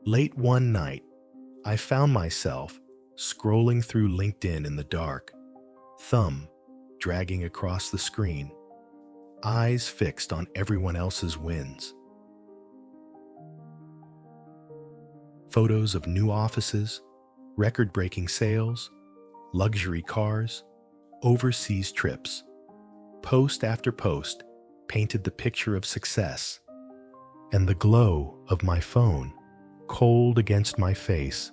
Late one night, I found myself scrolling through LinkedIn in the dark, thumb dragging across the screen, eyes fixed on everyone else's wins. Photos of new offices, record-breaking sales, luxury cars, overseas trips. Post after post painted the picture of success, and the glow of my phone, cold against my face,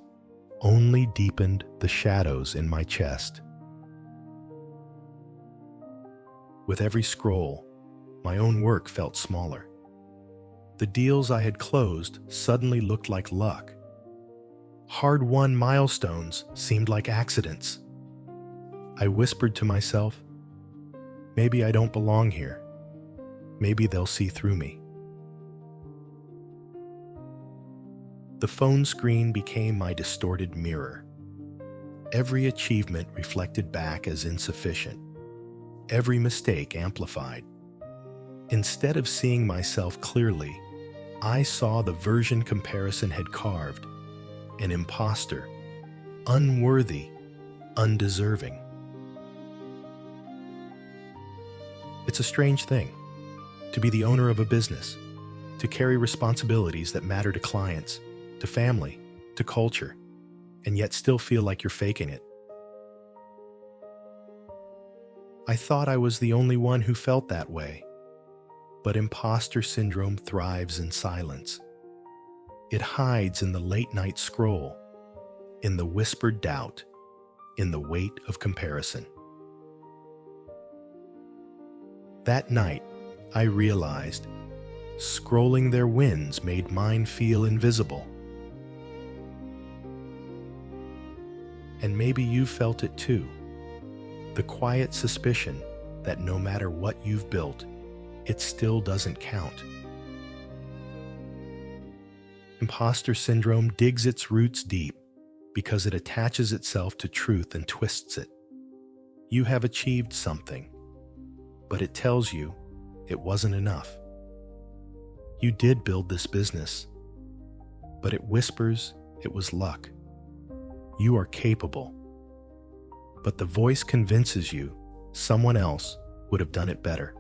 only deepened the shadows in my chest. With every scroll, my own work felt smaller. The deals I had closed suddenly looked like luck. Hard-won milestones seemed like accidents. I whispered to myself, maybe I don't belong here. Maybe they'll see through me. The phone screen became my distorted mirror. Every achievement reflected back as insufficient. Every mistake amplified. Instead of seeing myself clearly, I saw the version comparison had carved. An imposter, unworthy, undeserving. It's a strange thing to be the owner of a business, to carry responsibilities that matter to clients, to family, to culture, and yet still feel like you're faking it. I thought I was the only one who felt that way, but imposter syndrome thrives in silence. It hides in the late-night scroll, in the whispered doubt, in the weight of comparison. That night, I realized scrolling their wins made mine feel invisible. And maybe you felt it too. The quiet suspicion that no matter what you've built, it still doesn't count. Imposter syndrome digs its roots deep because it attaches itself to truth and twists it. You have achieved something, but it tells you it wasn't enough. You did build this business, but it whispers it was luck. You are capable, but the voice convinces you someone else would have done it better.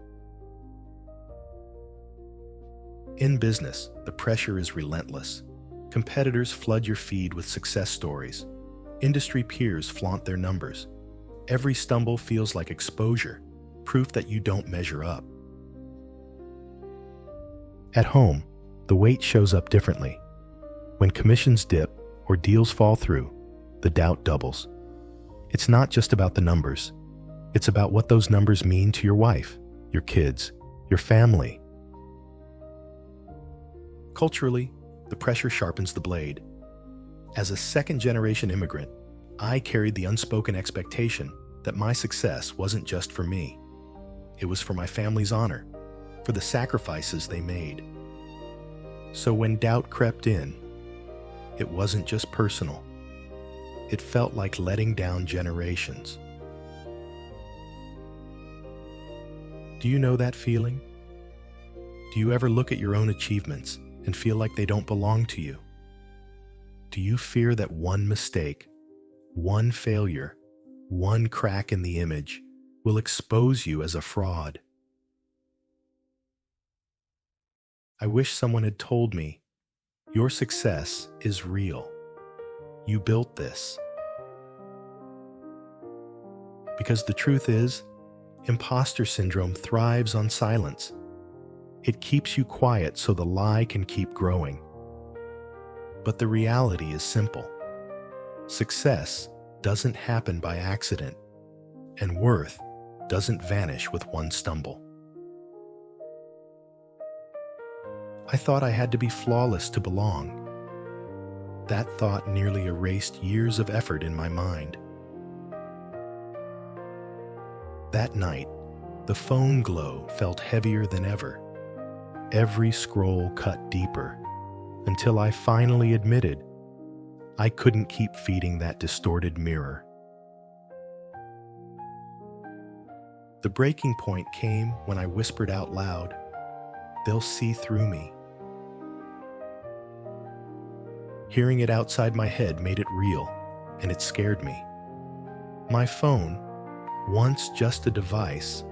In business, the pressure is relentless. Competitors flood your feed with success stories. Industry peers flaunt their numbers. Every stumble feels like exposure, proof that you don't measure up. At home, the weight shows up differently. When commissions dip or deals fall through, the doubt doubles. It's not just about the numbers. It's about what those numbers mean to your wife, your kids, your family. Culturally, the pressure sharpens the blade. As a second-generation immigrant, I carried the unspoken expectation that my success wasn't just for me. It was for my family's honor, for the sacrifices they made. So when doubt crept in, it wasn't just personal. It felt like letting down generations. Do you know that feeling? Do you ever look at your own achievements and feel like they don't belong to you? Do you fear that one mistake, one failure, one crack in the image will expose you as a fraud? I wish someone had told me, your success is real. You built this. Because the truth is, imposter syndrome thrives on silence. It keeps you quiet so the lie can keep growing. But the reality is simple. Success doesn't happen by accident, and worth doesn't vanish with one stumble. I thought I had to be flawless to belong. That thought nearly erased years of effort in my mind. That night, the phone glow felt heavier than ever. Every scroll cut deeper, until I finally admitted I couldn't keep feeding that distorted mirror. The breaking point came when I whispered out loud, "They'll see through me." Hearing it outside my head made it real, and it scared me. My phone, once just a device,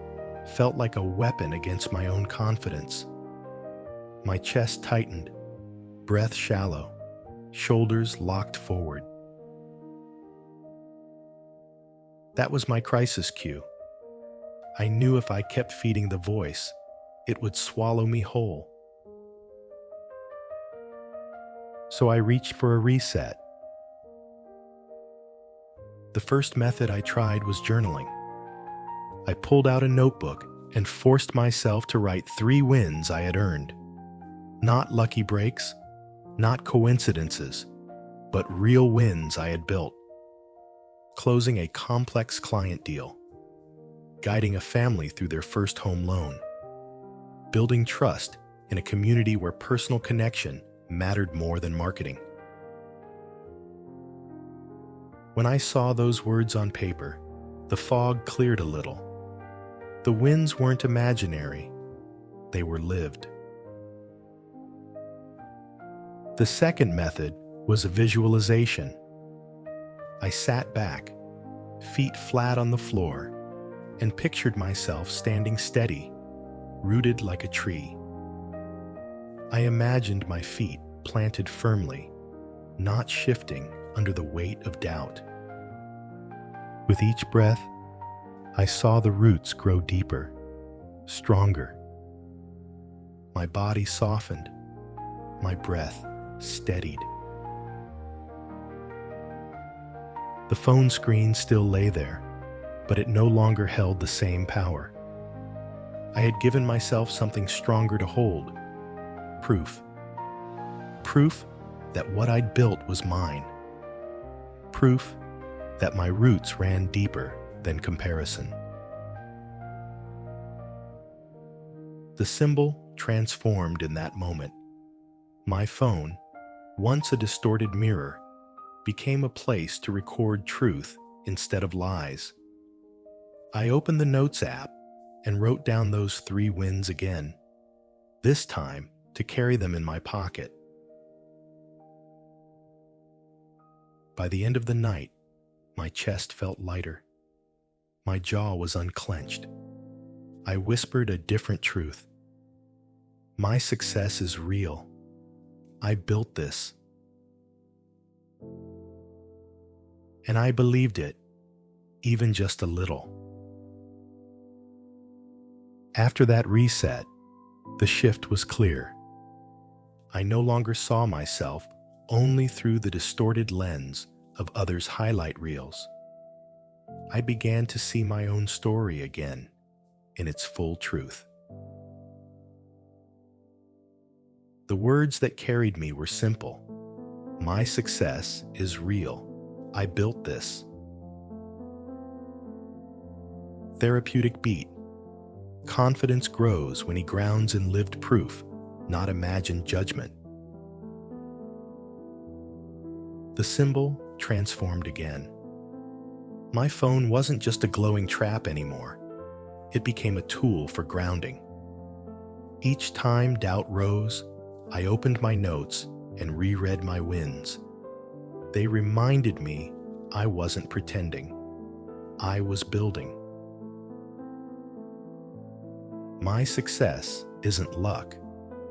felt like a weapon against my own confidence. My chest tightened, breath shallow, shoulders locked forward. That was my crisis cue. I knew if I kept feeding the voice, it would swallow me whole. So I reached for a reset. The first method I tried was journaling. I pulled out a notebook and forced myself to write 3 wins I had earned. Not lucky breaks, not coincidences, but real wins I had built. Closing a complex client deal, guiding a family through their first home loan, building trust in a community where personal connection mattered more than marketing. When I saw those words on paper, the fog cleared a little. The wins weren't imaginary, they were lived. The second method was a visualization. I sat back, feet flat on the floor, and pictured myself standing steady, rooted like a tree. I imagined my feet planted firmly, not shifting under the weight of doubt. With each breath, I saw the roots grow deeper, stronger. My body softened, my breath steadied. The phone screen still lay there, but it no longer held the same power. I had given myself something stronger to hold. Proof. Proof that what I'd built was mine. Proof that my roots ran deeper than comparison. The symbol transformed in that moment. My phone, once a distorted mirror, became a place to record truth instead of lies. I opened the Notes app and wrote down those 3 wins again, this time to carry them in my pocket. By the end of the night, my chest felt lighter. My jaw was unclenched. I whispered a different truth. My success is real. I built this. And I believed it, even just a little. After that reset, the shift was clear. I no longer saw myself only through the distorted lens of others' highlight reels. I began to see my own story again in its full truth. The words that carried me were simple. My success is real. I built this. Therapeutic beat. Confidence grows when he grounds in lived proof, not imagined judgment. The symbol transformed again. My phone wasn't just a glowing trap anymore. It became a tool for grounding. Each time doubt rose, I opened my notes and reread my wins. They reminded me I wasn't pretending. I was building. My success isn't luck,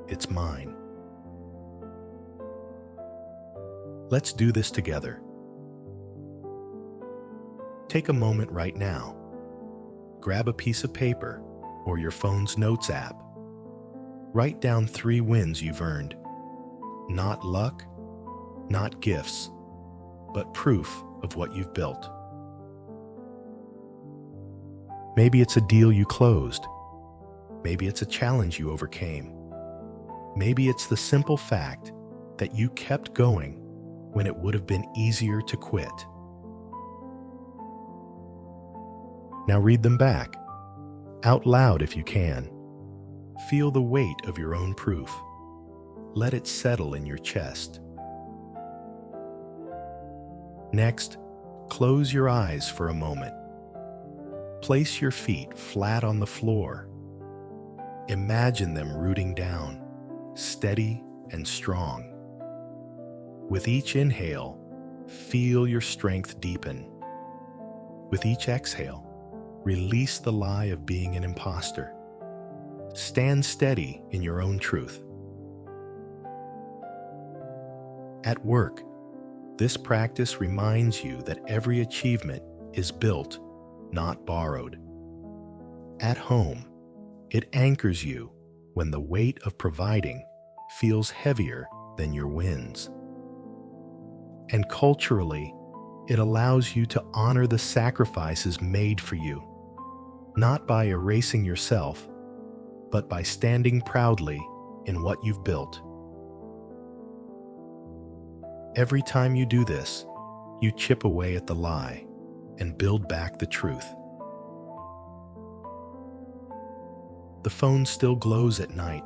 it's mine. Let's do this together. Take a moment right now. Grab a piece of paper or your phone's Notes app. Write down 3 wins you've earned. Not luck, not gifts, but proof of what you've built. Maybe it's a deal you closed. Maybe it's a challenge you overcame. Maybe it's the simple fact that you kept going when it would have been easier to quit. Now read them back, out loud if you can. Feel the weight of your own proof. Let it settle in your chest. Next, close your eyes for a moment. Place your feet flat on the floor. Imagine them rooting down, steady and strong. With each inhale, feel your strength deepen. With each exhale, release the lie of being an imposter. Stand steady in your own truth. At work, this practice reminds you that every achievement is built, not borrowed. At home, it anchors you when the weight of providing feels heavier than your wins. And culturally, it allows you to honor the sacrifices made for you, not by erasing yourself, but by standing proudly in what you've built. Every time you do this, you chip away at the lie and build back the truth. The phone still glows at night,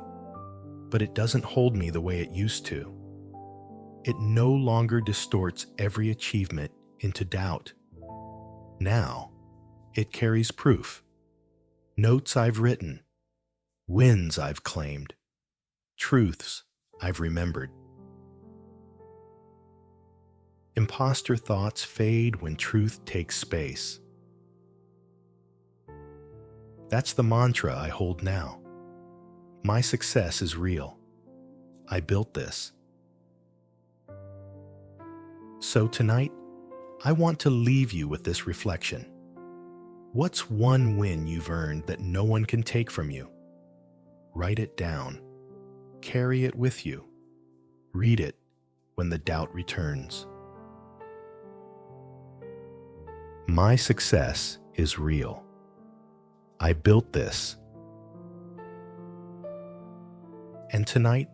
but it doesn't hold me the way it used to. It no longer distorts every achievement into doubt. Now, it carries proof. Notes I've written, wins I've claimed, truths I've remembered. Imposter thoughts fade when truth takes space. That's the mantra I hold now. My success is real. I built this. So tonight, I want to leave you with this reflection. What's one win you've earned that no one can take from you? Write it down. Carry it with you. Read it when the doubt returns. My success is real. I built this. And tonight,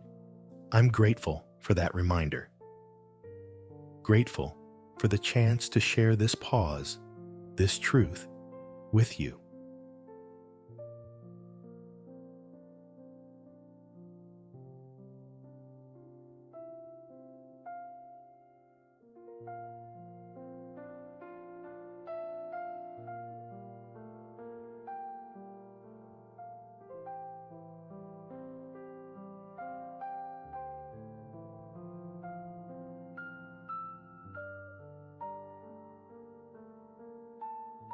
I'm grateful for that reminder. Grateful for the chance to share this pause, this truth, with you.